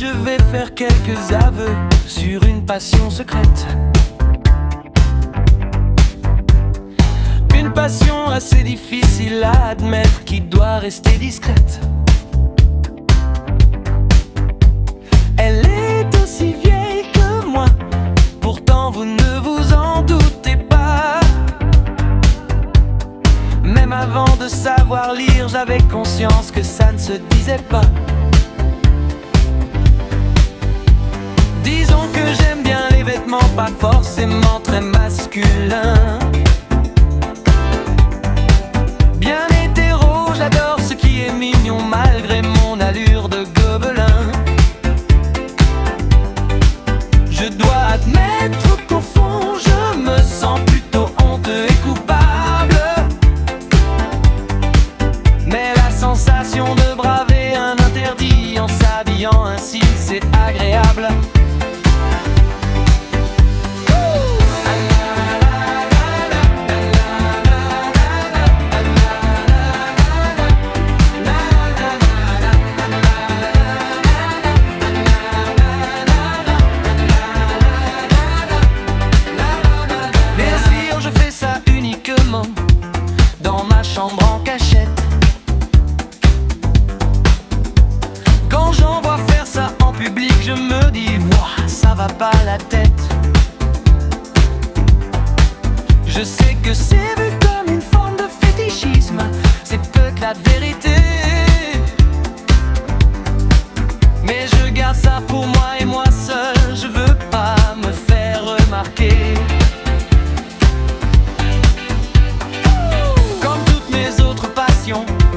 vais faire quelques aveux sur une passion secrète. Une passion assez difficile à admettre qui doit rester discrète. Elle est aussi vieille que moi, pourtant vous ne vous en doutez pas. Même avant de savoir lire, j'avais conscience que ça ne se disait pas. Disons que j'aime bien les vêtements pas forcément très masculins. Bien hétéro, j'adore ce qui est mignon malgré mon allure de gobelin. Je dois admettre qu'au fond je me sens plutôt honteux et coupable. Mais la sensation de braver un interdit en s'habillant ainsi, c'est agréable. Dans ma chambre en cachette. Quand j'en vois faire ça en public, je me dis ouah, ça va pas la tête. Je sais que c'est vu comme une forme de fétichisme, c'est peut-être la vérité. Mais je garde ça pour moi et moi seul, je veux pas me faire remarquer.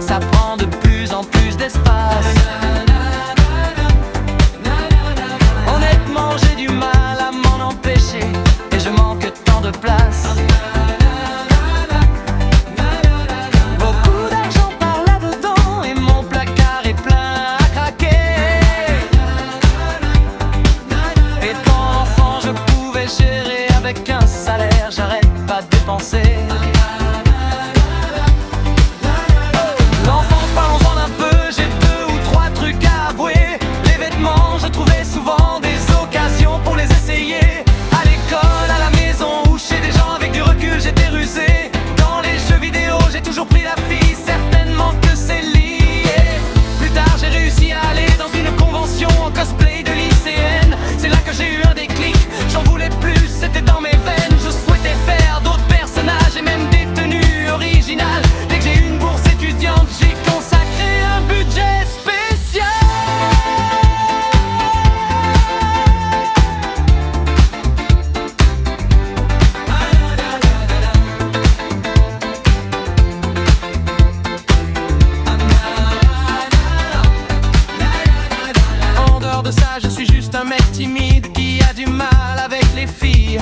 Ça prend de plus en plus d'espace. Honnêtement, j'ai du mal à m'en empêcher et je manque tant de place. Beaucoup d'argent par là-dedans et mon placard est plein à craquer. Et quand enfant je pouvais gérer avec un salaire, j'arrête pas de dépenser. Je suis juste un mec timide qui a du mal avec les filles,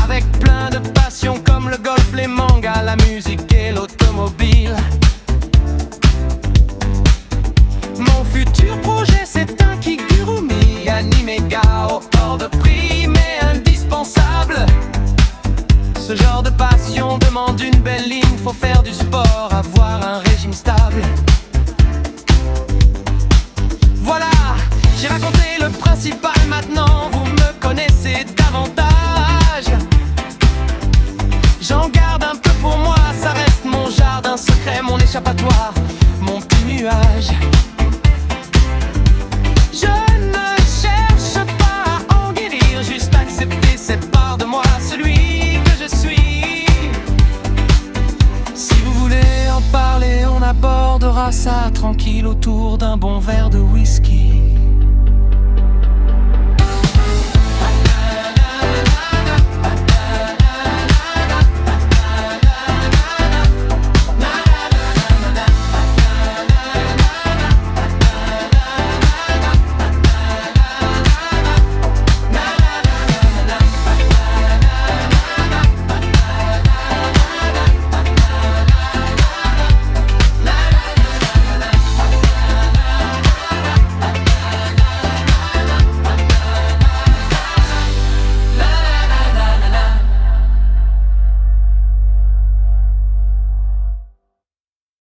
avec plein de passions comme le golf, les mangas, la musique et l'automobile. Mon futur projet c'est un kigurumi, animé gao, hors de prix mais indispensable. Ce genre de passion demande une belle ligne, faut faire du sport, avoir un régime stable. Voilà, j'ai raconté le principal, maintenant vous me connaissez davantage. J'en garde un peu pour moi, ça reste mon jardin secret, mon échappatoire, mon petit nuage. Je ne cherche pas à en guérir, juste accepter cette part de moi, celui que je suis. Si vous voulez en parler, on abordera ça tranquille autour d'un bon verre de whisky.